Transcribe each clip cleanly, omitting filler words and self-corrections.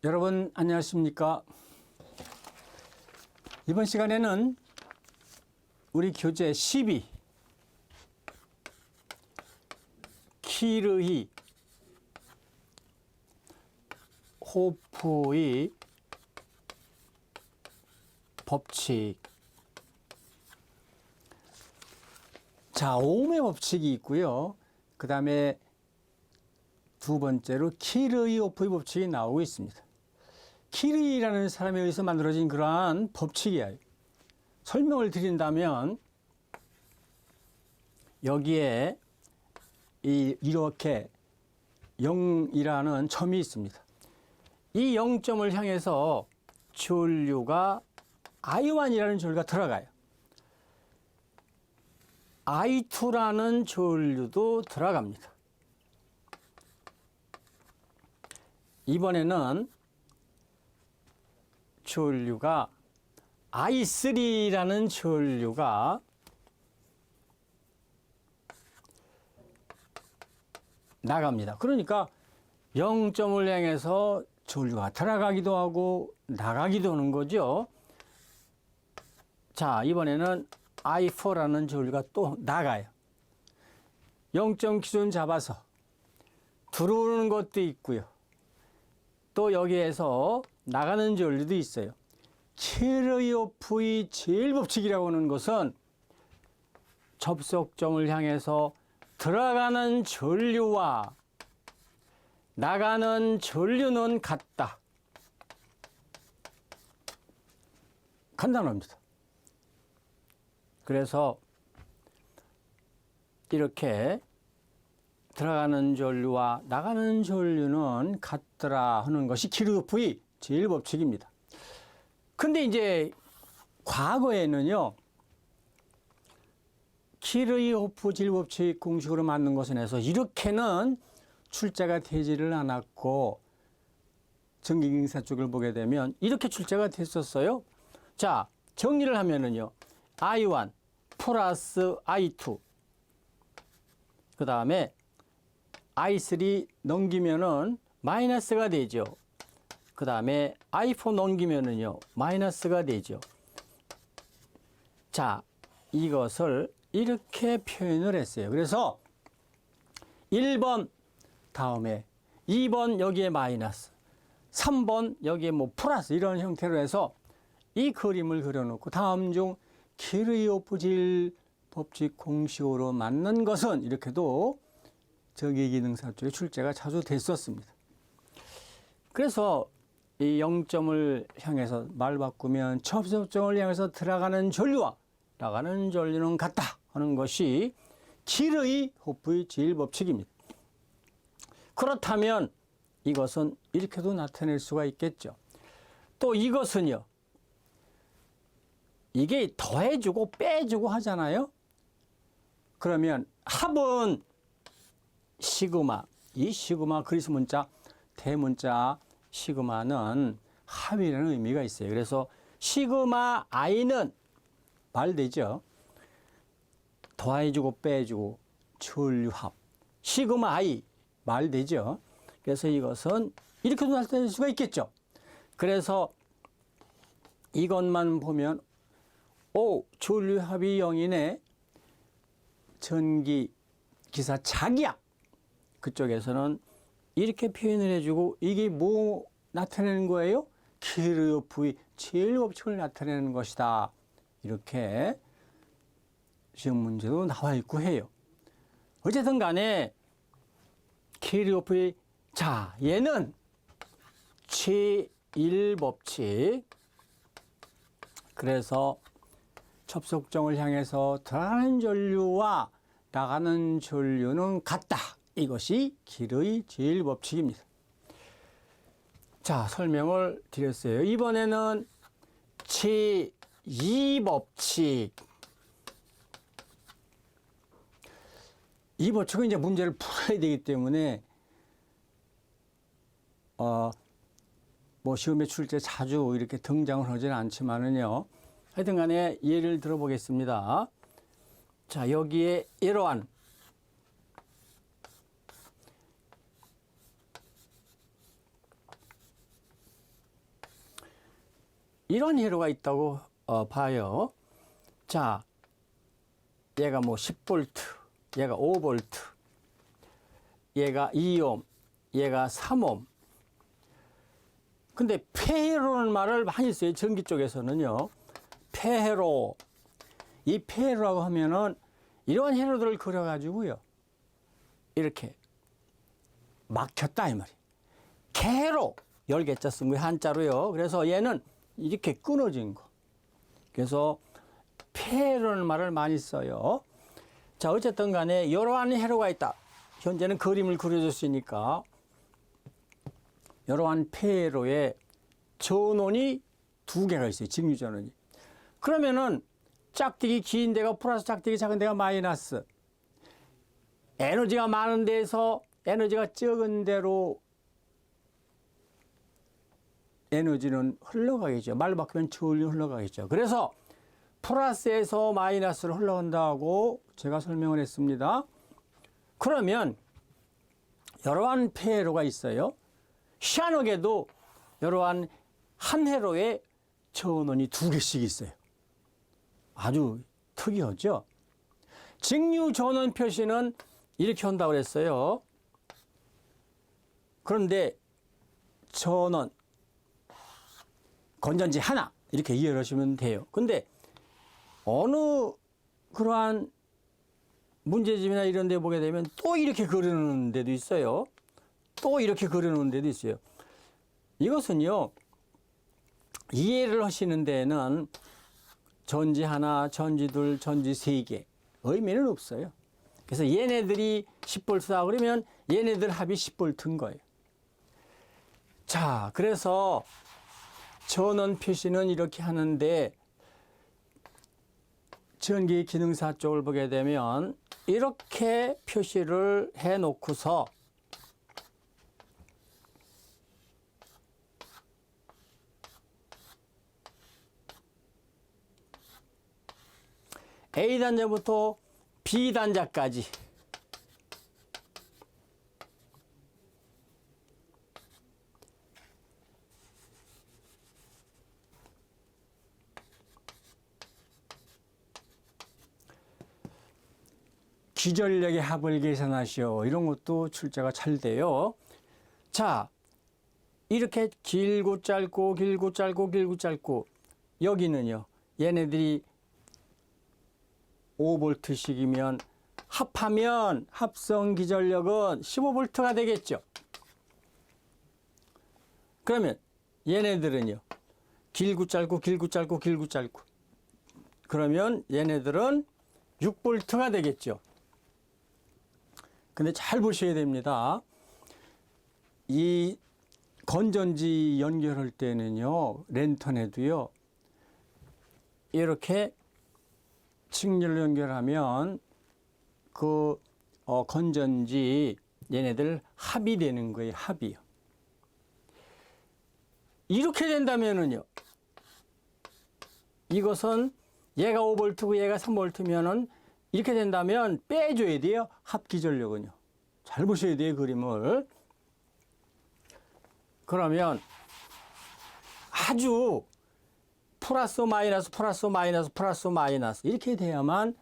여러분 안녕하십니까? 이번 시간에는 우리 교재 12 키르히 호프의 법칙. 자, 오음의 법칙이 있고요. 그 다음에 두 번째로 키르히 호프의 법칙이 나오고 있습니다. 키르히라는 사람에 의해서 만들어진 그러한 법칙이에요. 설명을 드린다면 여기에 이렇게 0이라는 점이 있습니다. 이 0점을 향해서 전류가 I1이라는 전류가 들어가요. I2라는 전류도 들어갑니다. 이번에는 전류가 I3라는 전류가 나갑니다. 그러니까 0점을 향해서 전류가 들어가기도 하고 나가기도 하는 거죠. 자, 이번에는 I4라는 전류가 또 나가요. 0점 기준 잡아서 들어오는 것도 있고요. 또 여기에서 나가는 전류도 있어요. 키르히호프의 제일 법칙이라고 하는 것은 접속점을 향해서 들어가는 전류와 나가는 전류는 같다. 간단합니다. 그래서 이렇게 들어가는 전류와 나가는 전류는 같더라 하는 것이 키르히호프의 제일 법칙입니다. 근데 이제 과거에는요, 키르히호프 제일 법칙 공식으로 맞는 것은 해서 이렇게는 출제가 되지를 않았고, 전기기능사 쪽을 보게 되면 이렇게 출제가 됐었어요. 자, 정리를 하면은요, I1 플러스 I2 그 다음에 I3 넘기면은 마이너스가 되죠. 그 다음에 I4 넘기면은요 마이너스가 되죠. 자, 이것을 이렇게 표현을 했어요. 그래서 1번 다음에 2번 여기에 마이너스, 3번 여기에 뭐 플러스 이런 형태로 해서 이 그림을 그려놓고 다음 중 키르히호프 제일 법칙 공식으로 맞는 것은 이렇게도 전기기능사 쪽에 출제가 자주 됐었습니다. 그래서 이 0점을 향해서 말 바꾸면 접속점을 향해서 들어가는 전류와 나가는 전류는 같다 하는 것이 키르히호프의 제일 법칙입니다. 그렇다면 이것은 이렇게도 나타낼 수가 있겠죠. 또 이것은요, 이게 더해주고 빼주고 하잖아요. 그러면 합은 시그마, 이 시그마 그리스 문자, 대문자 시그마는 합이라는 의미가 있어요. 그래서 시그마 I는 말되죠. 더해주고 빼주고 전류합. 시그마 I 말되죠. 그래서 이것은 이렇게도 나타낼 수가 있겠죠. 그래서 이것만 보면 전류합이 0이네. 전기기사 자기약 그쪽에서는 이렇게 표현을 해주고 이게 뭐 나타내는 거예요? 키르히호프의 제일 법칙을 나타내는 것이다. 이렇게 시험 문제도 나와 있고 해요. 어쨌든 간에 키르히호프의 자, 얘는 제1법칙. 그래서 접속점을 향해서 들어가는 전류와 나가는 전류는 같다. 이것이 키르히의 제일 법칙입니다. 자, 설명을 드렸어요. 이번에는 제2법칙. 이 법칙은 이제 문제를 풀어야 되기 때문에 뭐 시험에 출제 자주 이렇게 등장을 하지는 않지만은요. 하여튼 간에 예를 들어보겠습니다. 자, 여기에 이러한 이런 회로가 있다고 봐요. 자, 얘가 뭐 10V, 얘가 5V, 얘가 2옴, 얘가 3옴. 근데 폐회로라는 말을 많이 써요. 전기 쪽에서는요. 폐회로. 이 폐회로라고 하면은 이런 회로들을 그려가지고요. 이렇게 막혔다 이 말이에요. 개로 열개자 쓴 거예요. 한자로요. 그래서 얘는 이렇게 끊어진 거. 그래서 폐회로라는 말을 많이 써요. 자, 어쨌든 간에 이러한 회로가 있다. 현재는 그림을 그려줬으니까 이러한 폐회로에 전원이 두 개가 있어요. 직류전원이. 그러면은 짝대기 긴 데가 플러스, 짝대기 작은 데가 마이너스. 에너지가 많은 데에서 에너지가 적은 데로 에너지는 흘러가겠죠. 말로 바꾸면 전류 흘러가겠죠. 그래서 플러스에서 마이너스로 흘러간다고 제가 설명을 했습니다. 그러면 이러한 폐회로가 있어요. 희한하게도 이러한 한 회로에 전원이 두 개씩 있어요. 아주 특이하죠. 직류 전원 표시는 이렇게 한다고 그랬어요. 그런데 전원 건전지 하나 이렇게 이해를 하시면 돼요. 근데 어느 그러한 문제집이나 이런 데 보게 되면 또 이렇게 그려놓는 데도 있어요. 또 이렇게 그려놓는 데도 있어요. 이것은요, 이해를 하시는 데는 전지 하나, 전지 둘, 전지 세 개 의미는 없어요. 그래서 얘네들이 10V다 그러면 얘네들 합이 10V인 거예요. 자, 그래서 전원 표시는 이렇게 하는데 전기 기능사 쪽을 보게 되면 이렇게 표시를 해 놓고서 A단자부터 B단자까지 기전력의 합을 계산하시오. 이런 것도 출제가 잘 돼요. 자, 이렇게 길고 짧고 길고 짧고 길고 짧고 여기는요. 얘네들이 5V씩이면 합하면 합성 기전력은 15V가 되겠죠. 그러면 얘네들은요. 길고 짧고 길고 짧고 길고 짧고 그러면 얘네들은 6V가 되겠죠. 근데 잘 보셔야 됩니다. 이 건전지 연결할 때는요. 랜턴에도요. 이렇게 직렬로 연결하면 그 건전지 얘네들 합이 되는 거예요. 합이요. 이렇게 된다면은요. 이것은 얘가 5V고 얘가 3V면은 이렇게 된다면 빼줘야 돼요. 합기전력은요. 잘 보셔야 돼요. 그림을. 그러면 아주 플러스 마이너스 플러스 마이너스 플러스 마이너스 이렇게 돼야만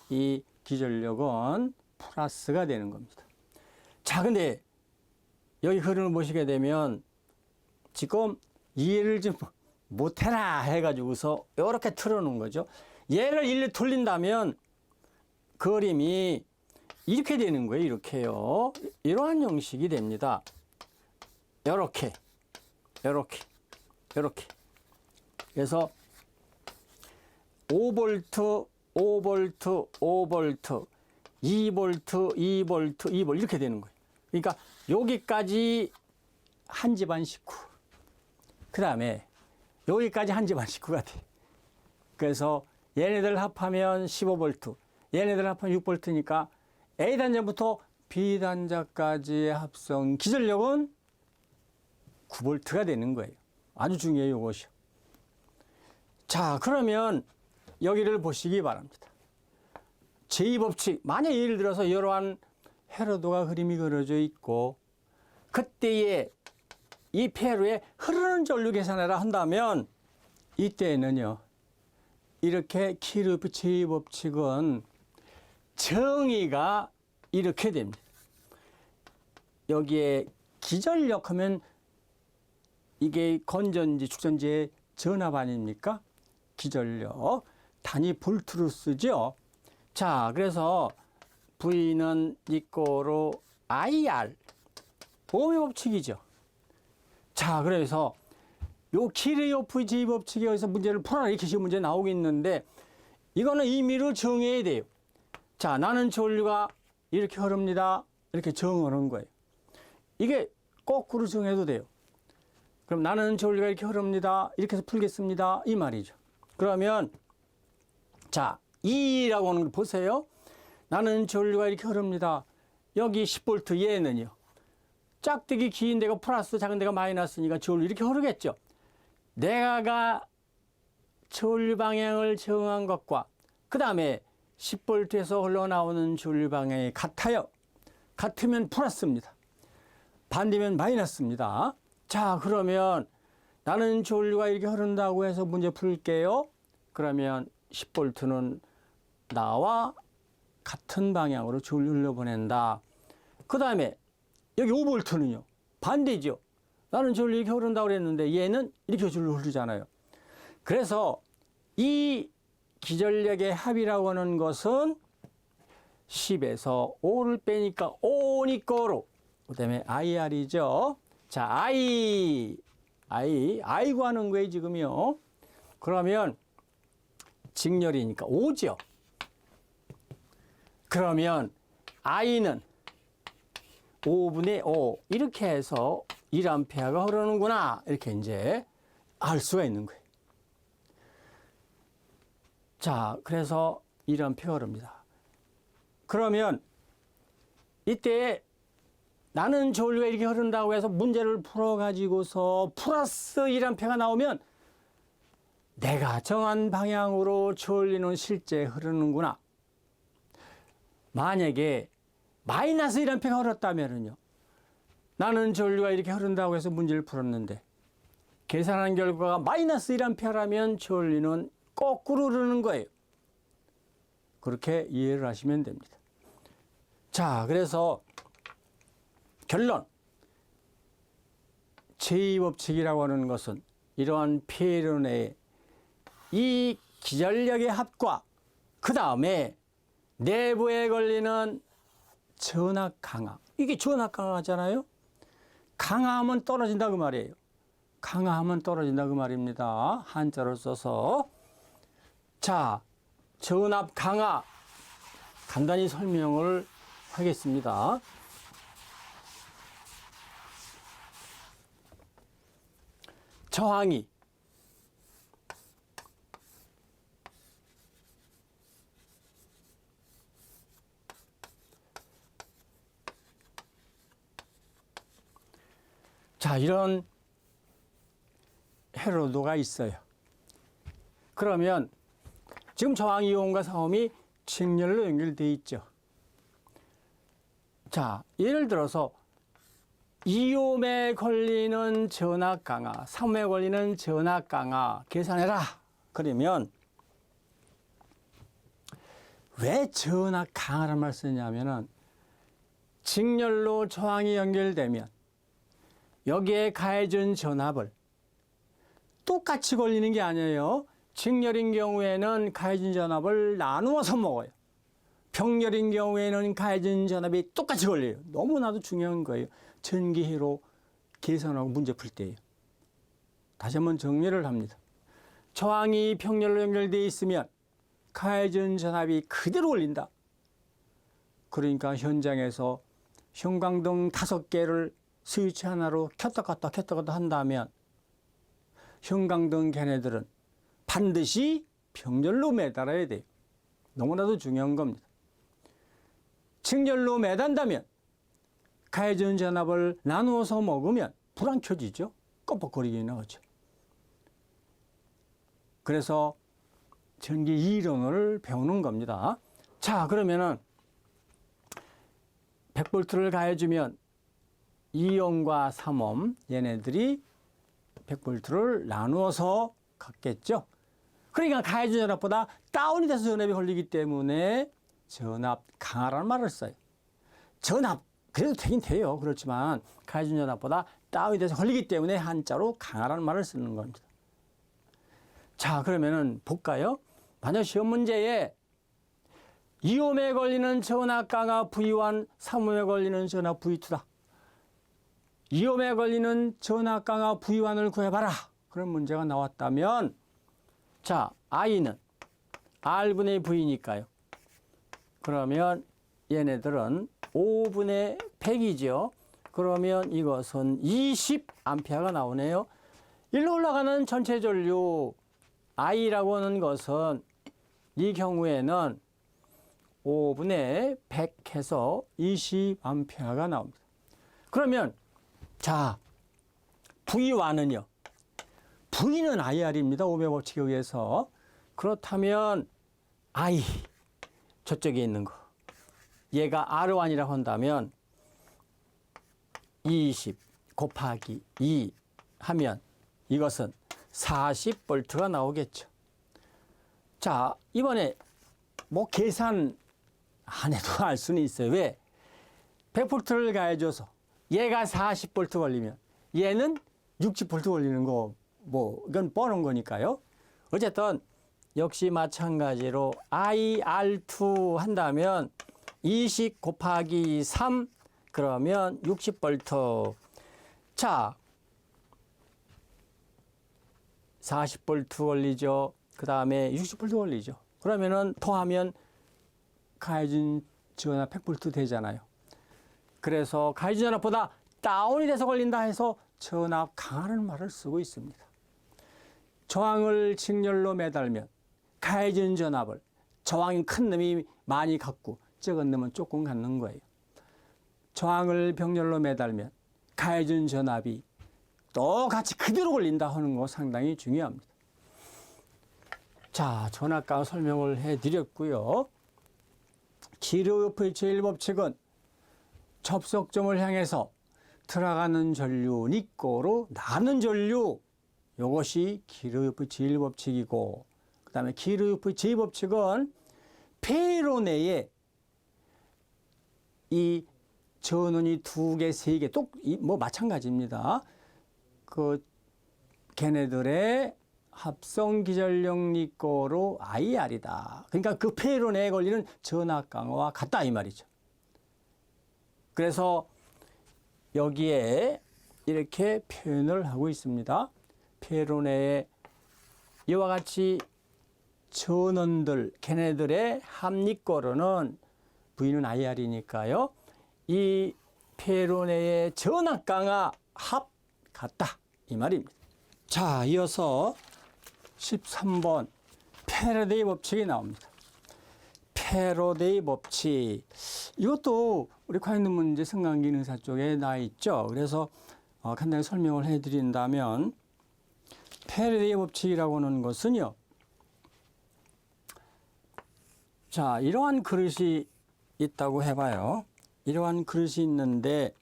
이 기전력은 플러스가 되는 겁니다. 자, 근데 여기 그림을 보시게 되면 지금 이해를 좀 못해라 해가지고서 이렇게 틀어놓은 거죠. 얘를 일로 돌린다면 그림이 이렇게 되는 거예요. 이렇게요. 이러한 형식이 됩니다. 이렇게, 이렇게, 이렇게. 그래서 5V, 5V, 5V, 2V, 2V, 2V 이렇게 되는 거예요. 그러니까 여기까지 한 집안 식구. 그 다음에 여기까지 한 집안 식구가 돼. 그래서 얘네들 합하면 15V, 얘네들 합하면 6V니까 A단자부터 B단자까지의 합성 기전력은 9V가 되는 거예요. 아주 중요해요, 이것이. 자, 그러면 여기를 보시기 바랍니다. 제2법칙, 만약 예를 들어서 이러한 회로도가 그림이 그려져 있고 그때에 이 회로에 흐르는 전류 계산해라 한다면 이때는요, 이렇게 키르프 제2법칙은 정의가 이렇게 됩니다. 여기에 기전력 하면 이게 건전지, 축전지의 전압 아닙니까? 기전력. 단위 볼트로 쓰죠. 자, 그래서 V는 이꼬로 IR. 오음의 법칙이죠. 자, 그래서 요 키르호프 제2법칙에 의해서 문제를 풀어라. 이렇게 지금 문제 나오겠는데, 이거는 임의로 정해야 돼요. 자, 나는 전류가 이렇게 흐릅니다. 이렇게 정하는 거예요. 이게 거꾸로 정해도 돼요. 그럼 나는 전류가 이렇게 흐릅니다. 이렇게 해서 풀겠습니다. 이 말이죠. 그러면 자, E라고 하는 걸 보세요. 나는 전류가 이렇게 흐릅니다. 여기 10V 얘는요. 짝대기 긴 데가 플러스, 작은 데가 마이너스니까 전류 이렇게 흐르겠죠. 내가 전류 방향을 정한 것과 그 다음에 10V에서 흘러나오는 전류 방향이 같아요. 같으면 플러스입니다. 반대면 마이너스입니다. 자, 그러면 나는 전류가 이렇게 흐른다고 해서 문제 풀게요. 그러면 10V는 나와 같은 방향으로 전류 흘려보낸다. 그 다음에 여기 5V는요. 반대죠. 나는 전류 이렇게 흐른다고 그랬는데 얘는 이렇게 전류 흐르잖아요. 그래서 이 기전력의 합이라고 하는 것은 10에서 5를 빼니까 5니까로 그 다음에 IR이죠. 자, I 구하는 거예요, 지금요. 그러면 직렬이니까 5죠. 그러면 I는 5분의 5 이렇게 해서 1A가 흐르는구나. 이렇게 이제 알 수가 있는 거예요. 자, 그래서 1A가 흐릅니다. 그러면 이때 나는 전류가 이렇게 흐른다고 해서 문제를 풀어가지고서 플러스 1A가 나오면 내가 정한 방향으로 전류는 실제 흐르는구나. 만약에 마이너스 1A가 흐렀다면요. 나는 전류가 이렇게 흐른다고 해서 문제를 풀었는데 계산한 결과가 마이너스 1A라면 전류는 거꾸로 흐르는 거예요. 그렇게 이해를 하시면 됩니다. 자, 그래서 결론. 제2법칙이라고 하는 것은 이러한 피해론의 이 기전력의 합과 그 다음에 내부에 걸리는 전압 강하. 이게 전압 강하잖아요. 강하면 떨어진다 그 말이에요. 강하면 떨어진다 그 말입니다. 한자로 써서. 자, 전압 강하 간단히 설명을 하겠습니다. 저항이 자, 이런 회로도가 있어요. 그러면 지금 저항이온과 사옴이 직렬로 연결되어 있죠. 자, 예를 들어서 이옴에 걸리는 전압 강하, 3옴에 걸리는 전압 강하 계산해라. 그러면 왜 전압 강하란 말 쓰냐면은 직렬로 저항이 연결되면 여기에 가해준 전압을 똑같이 걸리는 게 아니에요. 직렬인 경우에는 가해진 전압을 나누어서 먹어요. 병렬인 경우에는 가해진 전압이 똑같이 걸려요. 너무나도 중요한 거예요. 전기회로 계산하고 문제 풀 때예요. 다시 한번 정리를 합니다. 저항이 병렬로 연결되어 있으면 가해진 전압이 그대로 걸린다. 그러니까 현장에서 형광등 5개를 스위치 하나로 켰다 껐다 한다면 형광등 걔네들은 반드시 병렬로 매달아야 돼요. 너무나도 중요한 겁니다. 직렬로 매단다면 가해진 전압을 나누어서 먹으면 불 안 켜지죠. 껌뻑거리게 나오죠. 그래서 전기 이론을 배우는 겁니다. 자, 그러면은 100V를 가해주면 2옴과 3옴 얘네들이 100V를 나누어서 같겠죠. 그러니까 가해진 전압보다 다운이 돼서 전압이 걸리기 때문에 전압 강하라는 말을 써요. 전압 그래도 되긴 돼요. 그렇지만 가해진 전압보다 다운이 돼서 걸리기 때문에 한자로 강하라는 말을 쓰는 겁니다. 자, 그러면은 볼까요? 만약 시험 문제에 2옴에 걸리는 전압 강하 V1, 3옴에 걸리는 전압 V2다. 2옴에 걸리는 전압 강하 V1을 구해봐라. 그런 문제가 나왔다면, 자, I는 R분의 V니까요. 그러면 얘네들은 5분의 100이죠. 그러면 이것은 20A가 나오네요. 일로 올라가는 전체 전류 I라고 하는 것은 이 경우에는 5분의 100 해서 20A가 나옵니다. 그러면 자, V1은요. V는 IR입니다. 오음의 법칙에 의해서. 그렇다면 I 저쪽에 있는 거 얘가 R1이라고 한다면 20 곱하기 2 하면 이것은 40V가 나오겠죠. 자, 이번에 뭐 계산 안 해도 알 수는 있어요. 왜? 100V를 가해줘서 얘가 40V 걸리면 얘는 60V 걸리는 거 뭐 이건 뻔한 거니까요. 어쨌든 역시 마찬가지로 IR2 한다면 20 곱하기 3 그러면 60V. 자, 40V 걸리죠. 그 다음에 60V 걸리죠. 그러면은 더하면 가해진 전압 100V 되잖아요. 그래서 가해진 전압보다 다운이 돼서 걸린다 해서 전압 강하는 말을 쓰고 있습니다. 저항을 직렬로 매달면 가해진 전압을 저항이 큰 놈이 많이 갖고 적은 놈은 조금 갖는 거예요. 저항을 병렬로 매달면 가해진 전압이 똑같이 그대로 걸린다 하는 거 상당히 중요합니다. 자, 전압 강하 설명을 해드렸고요. 키르호프의 제1법칙은 접속점을 향해서 들어가는 전류 니꼬로 나는 전류, 이것이 키르호프의 제1법칙이고, 그 다음에 키르호프의 제2법칙은 폐로 내에 이 전원이 2개, 3개, 뭐 마찬가지입니다. 그 걔네들의 합성 기전력 니꼬로 IR이다. 그러니까 그 폐로 내에 걸리는 전압 강하와 같다 이 말이죠. 그래서 여기에 이렇게 표현을 하고 있습니다. 폐로 내에 이와 같이 전원들, 걔네들의 합니꼬로는 V는 IR이니까요. 이 폐로 내의 전압 강하 합 같다 이 말입니다. 자, 이어서 13번 패러데이 법칙이 나옵니다. 패러데이 법칙. 이것도 우리 과잉 문제 승강기능사 쪽에 나 있죠. 그래서 간단히 설명을 해드린다면 패러데이 법칙이라고 하는 것은요. 자, 이러한 그릇이 있다고 해봐요. 이러한 그릇이 있는데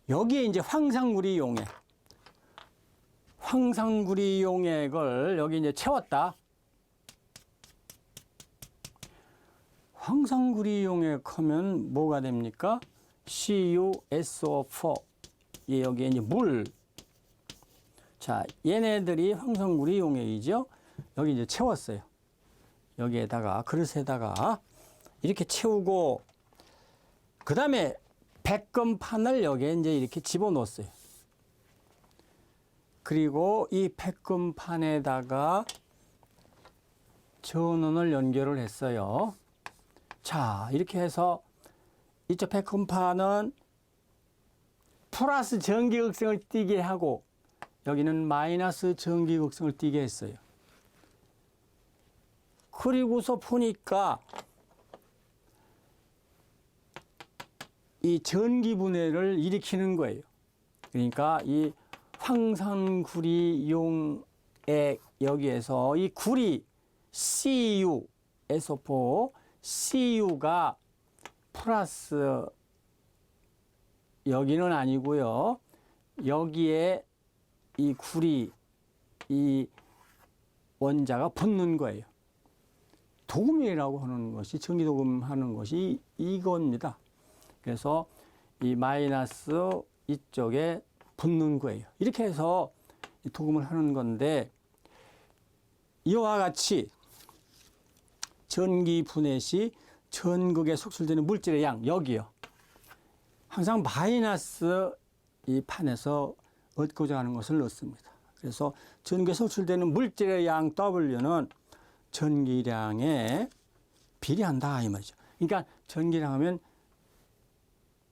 여기에 이제 황상구리 용액. 황상구리 용액을 여기 이제 채웠다. 황상구리 용액 하면 뭐가 됩니까? CuSO4. 여기에 이제 물. 자, 얘네들이 황상구리 용액이죠. 여기 이제 채웠어요. 여기에다가, 그릇에다가 이렇게 채우고, 그 다음에 백금판을 여기에 이제 이렇게 집어넣었어요. 그리고 이 백금판에다가 전원을 연결을 했어요. 자, 이렇게 해서 이쪽 백금판은 플러스 전기극성을 띠게 하고 여기는 마이너스 전기극성을 띠게 했어요. 그리고서 보니까 이 전기분해를 일으키는 거예요. 그러니까 이 황산구리 용액 여기에서 이 구리 CuSO4 CU가 플러스 여기는 아니고요. 여기에 이 구리 이 원자가 붙는 거예요. 도금이라고 하는 것이, 전기도금 하는 것이 이겁니다. 그래서 이 마이너스 이쪽에 붙는 거예요. 이렇게 해서 도금을 하는 건데, 이와 같이 전기 분해 시 전극에 속출되는 물질의 양, 여기요. 항상 마이너스 이 판에서 얻고자 하는 것을 넣습니다. 그래서 전기에 속출되는 물질의 양 W는 전기량에 비례한다 이 말이죠. 그러니까 전기량 하면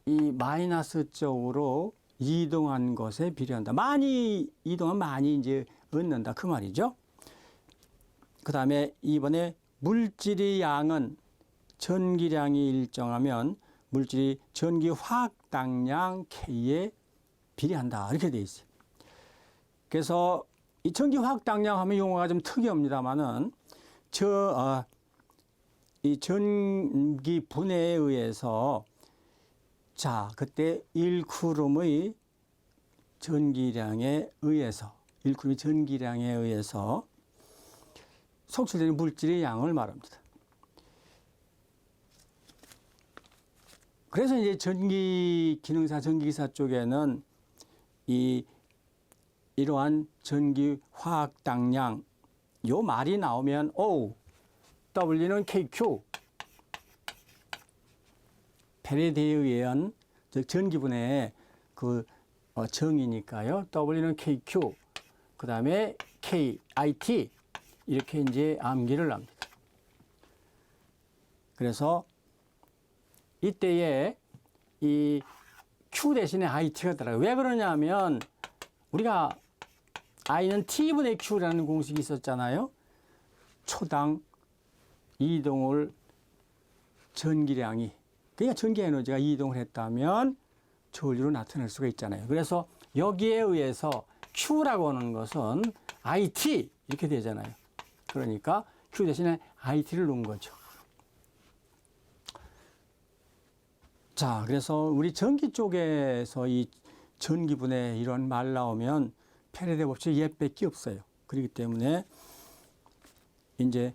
이 마이너스 쪽으로 이동한 것에 비례한다. 많이 이동하면 많이 이제 얻는다 그 말이죠. 그 다음에 이번에 물질의 양은 전기량이 일정하면 물질이 전기 화학당량 K에 비례한다 이렇게 돼 있어요. 그래서 이 전기 화학당량 하면 용어가 좀 특이합니다만은 이 전기 분해에 의해서 자 그때 1쿨럼의 전기량에 의해서 1쿨럼의 전기량에 의해서 속출되는 물질의 양을 말합니다. 그래서 이제 전기 기능사, 전기기사 쪽에는 이러한 전기 화학 당량 요 말이 나오면 W는 KQ 패래데이에 의한 즉 전기분해의 그 정이니까요. W는 KQ 그 다음에 KIT 이렇게 이제 암기를 합니다. 그래서 이때에 이 Q 대신에 IT가 들어가요. 왜 그러냐면 우리가 I는 T분의 Q라는 공식이 있었잖아요. 초당 이동을 전기량이 그러니까 전기 에너지가 이동을 했다면 저울리로 나타낼 수가 있잖아요. 그래서 여기에 의해서 Q라고 하는 것은 IT 이렇게 되잖아요. 그러니까 Q 대신에 IT를 놓은 거죠. 자, 그래서 우리 전기 쪽에서 이 전기분해 이런 말 나오면 패래데이 법칙 얘밖에 없어요. 그렇기 때문에 이제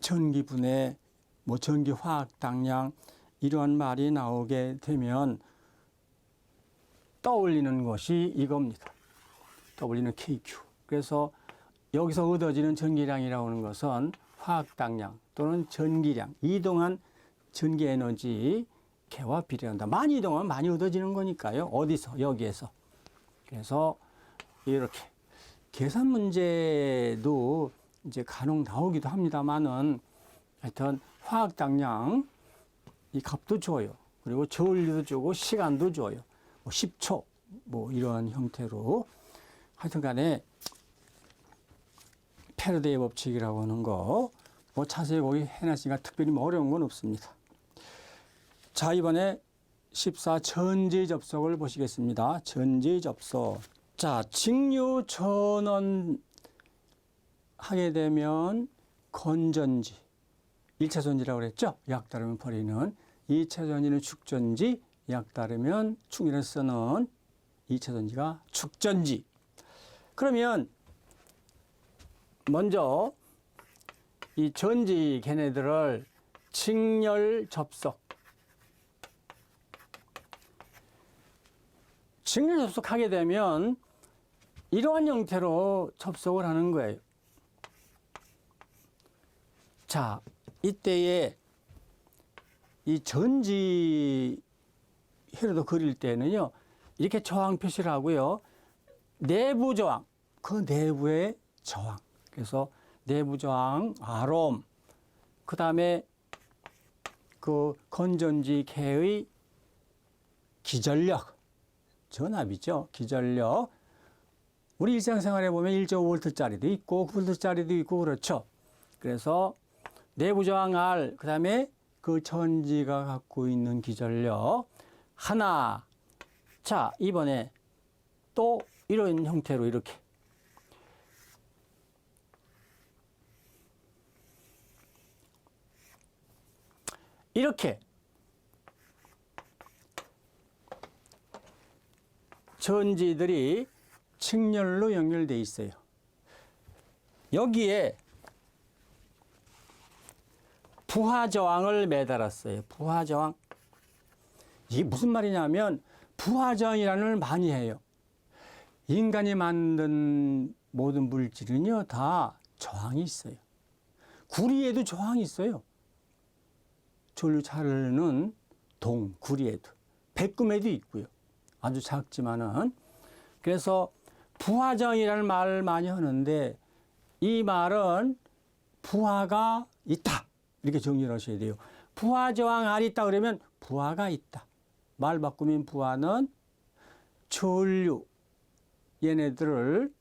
전기분해, 뭐 전기화학 당량 이러한 말이 나오게 되면 떠올리는 것이 이겁니다. W는 KQ. 그래서 여기서 얻어지는 전기량이라고 하는 것은 화학 당량 또는 전기량, 이동한 전기 에너지 개와 비례한다. 많이 이동하면 많이 얻어지는 거니까요. 어디서? 여기에서. 그래서 이렇게 계산 문제도 이제 간혹 나오기도 합니다만은 하여튼 화학 당량 이 값도 줘요. 그리고 저울리도 주고 시간도 줘요. 뭐 10초 뭐 이런 형태로 하여튼 간에 패러데이 법칙이라고 하는 거 뭐 자세히 거기 해놨으니까 특별히 뭐 어려운 건 없습니다. 자, 이번에 14 전지 접속을 보시겠습니다. 전지 접속. 자, 직류 전원 하게 되면 건전지. 1차 전지라고 그랬죠? 약 따르면 버리는. 2차 전지는 축전지. 약 따르면 축일을 쓰는 2차 전지가 축전지. 그러면 먼저 이 전지 걔네들을 직렬 접속. 직렬 접속하게 되면 이러한 형태로 접속을 하는 거예요. 자, 이때에 이 전지 회로도 그릴 때는요, 이렇게 저항 표시를 하고요. 내부 저항, 그 내부의 저항. 그래서 내부 저항, R옴, 그 다음에 그 건전지 개의 기전력, 전압이죠. 기전력. 우리 일상생활에 보면 1.5V짜리도 있고 9V짜리도 있고 그렇죠. 그래서 내부 저항 R, 그 다음에 그 전지가 갖고 있는 기전력 하나. 자, 이번에 또 이런 형태로 이렇게 전지들이 직렬로 연결되어 있어요. 여기에 부하저항을 매달았어요. 부하저항. 이게 무슨 말이냐면 부하저항이라는 걸 많이 해요. 인간이 만든 모든 물질은요 다 저항이 있어요. 구리에도 저항이 있어요. 졸류 잘 흐르는 동, 구리에도. 백금에도 있고요. 아주 작지만은. 그래서 부하저항이라는 말을 많이 하는데 이 말은 부하가 있다. 이렇게 정리를 하셔야 돼요. 부하저항 알이 있다 그러면 부하가 있다. 말 바꾸면 부하는 전류, 얘네들을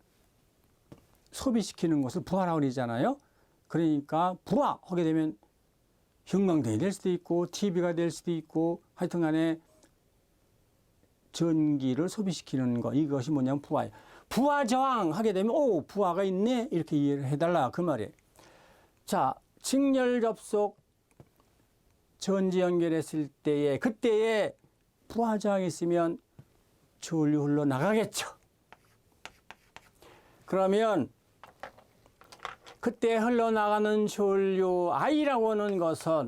소비시키는 것을 부하라고 그러잖아요. 그러니까 부하하게 되면 형광등이 될 수도 있고 TV가 될 수도 있고 하여튼 간에 전기를 소비시키는 거 이것이 뭐냐면 부하예요. 부하저항 하게 되면 오 부하가 있네 이렇게 이해를 해달라 그 말이에요. 자 직렬 접속 전지 연결했을 때에 그때에 부하저항이 있으면 전류 흘러나가겠죠. 그러면 그때 흘러나가는 전류 I라고 하는 것은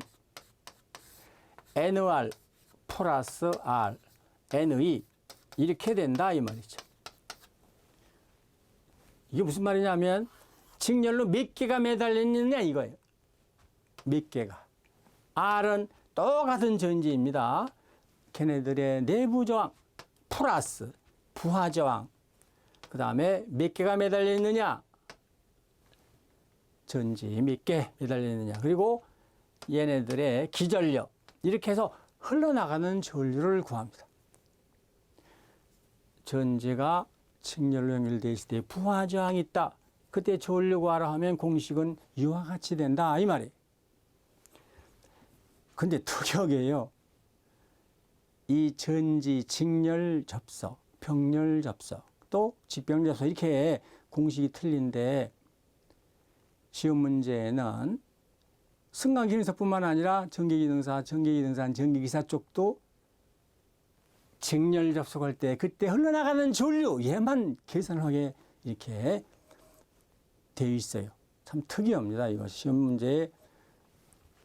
NR 플러스 R, NE 이렇게 된다 이 말이죠. 이게 무슨 말이냐면 직렬로 몇 개가 매달려 있느냐 이거예요. 몇 개가. R은 똑같은 전지입니다. 걔네들의 내부 저항 플러스 부하 저항. 그 다음에 몇 개가 매달려 있느냐. 전지 몇 개 매달려 있느냐. 그리고 얘네들의 기전력. 이렇게 해서 흘러나가는 전류를 구합니다. 전지가 직렬로 연결되어 있을 때 부하 저항이 있다. 그때 전류 구하라 하면 공식은 이와 같이 된다. 이 말이에요. 근데 특이하게요. 이 전지 직렬 접속, 병렬 접속, 또 직병렬 접속 이렇게 공식이 틀린데 시험 문제에는 승강기능사뿐만 아니라 전기기능사, 전기기사 쪽도 직렬 접속할 때 그때 흘러나가는 전류 얘만 계산을 하게 이렇게 되어 있어요. 참 특이합니다. 이거 시험 문제에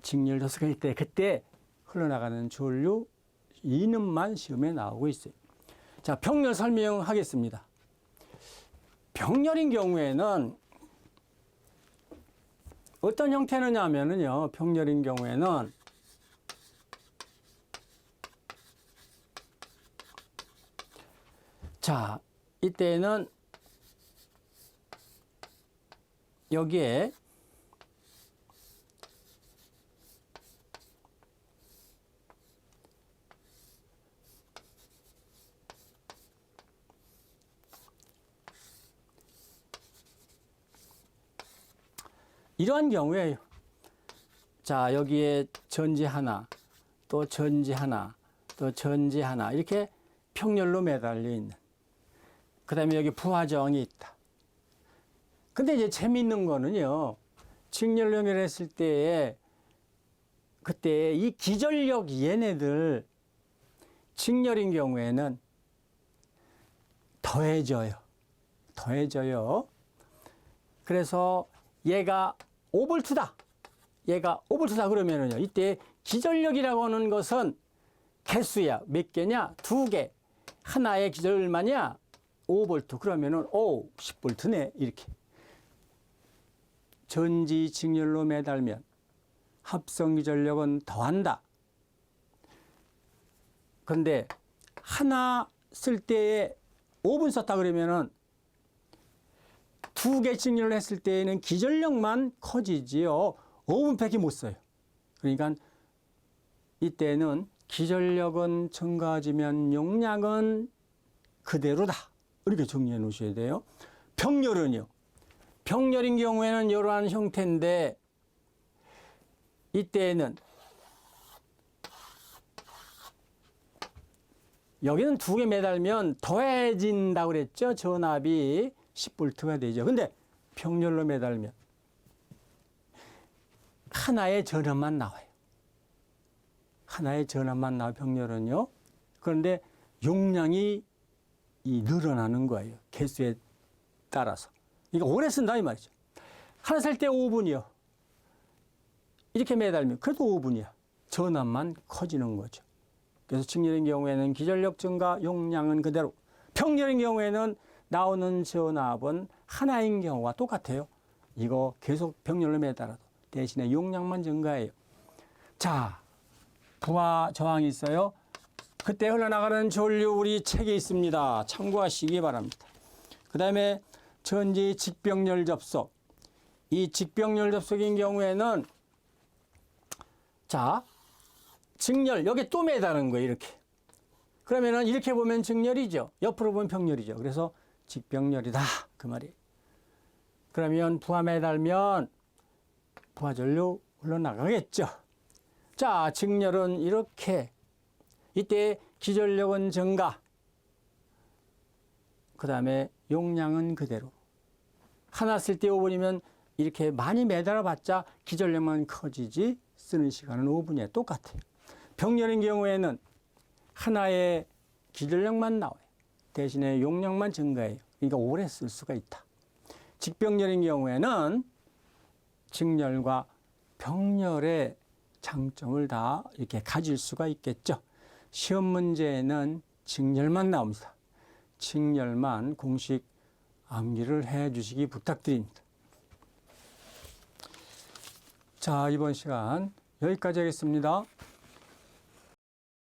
직렬 접속할 때 그때 흘러나가는 전류 이름만 시험에 나오고 있어요. 자, 병렬 설명하겠습니다. 병렬인 경우에는 어떤 형태느냐면요. 병렬인 경우에는 자, 이때는 여기에 이러한 경우에 자 여기에 전지 하나 또 전지 하나 또 전지 하나 이렇게 평렬로 매달려 있는 그 다음에 여기 부하저항이 있다. 근데 이제 재미있는 거는요 직렬로 연결했을 때에 그때 이 기전력 얘네들 직렬인 경우에는 더해져요. 그래서 얘가 5V다. 얘가 5V다 그러면은요. 이때 기전력이라고 하는 것은 개수야. 몇 개냐? 2개. 하나의 기전력 얼마냐? 5V. 그러면은 10V네. 이렇게. 전지 직렬로 매달면 합성 기전력은 더한다. 근데 하나 쓸 때에 5분 썼다 그러면은 2개 직렬을 했을 때에는 기전력만 커지지요. 5분밖에 못 써요. 그러니까 이때는 기전력은 증가하지만 용량은 그대로다. 이렇게 정리해 놓으셔야 돼요. 병렬은요. 병렬인 경우에는 이러한 형태인데 이때는 여기는 2개 매달면 더해진다고 그랬죠. 전압이 10V가 되죠. 근데 병렬로 매달면 하나의 전압만 나와요. 하나의 전압만 나와 병렬은요. 그런데 용량이 늘어나는 거예요. 개수에 따라서. 그러니까 오래 쓴다 이 말이죠. 하나 살 때 5분이요. 이렇게 매달면 그래도 5분이야. 전압만 커지는 거죠. 그래서 직렬인 경우에는 기전력 증가, 용량은 그대로. 평렬인 경우에는 나오는 전압은 하나인 경우가 똑같아요. 이거 계속 병렬로 매달아도 대신에 용량만 증가해요. 자, 부하 저항이 있어요. 그때 흘러나가는 전류 우리 책에 있습니다. 참고하시기 바랍니다. 그 다음에 전지 직병렬 접속. 이 직병렬 접속인 경우에는 자, 직렬 여기 또 매다는 거예요. 이렇게. 그러면은 이렇게 보면 직렬이죠. 옆으로 보면 병렬이죠. 그래서 직병렬이다 그 말이에요. 그러면 부하 매달면 부하 전류 흘러나가겠죠. 자, 직렬은 이렇게 이때 기전력은 증가, 그 다음에 용량은 그대로. 하나 쓸 때 5분이면 이렇게 많이 매달아 봤자 기전력만 커지지 쓰는 시간은 5분이에요. 똑같아요. 병렬인 경우에는 하나의 기전력만 나와요. 대신에 용량만 증가해요. 그러니까 오래 쓸 수가 있다. 직병렬인 경우에는 직렬과 병렬의 장점을 다 이렇게 가질 수가 있겠죠. 시험 문제에는 직렬만 나옵니다. 직렬만 공식 암기를 해 주시기 부탁드립니다. 자, 이번 시간 여기까지 하겠습니다.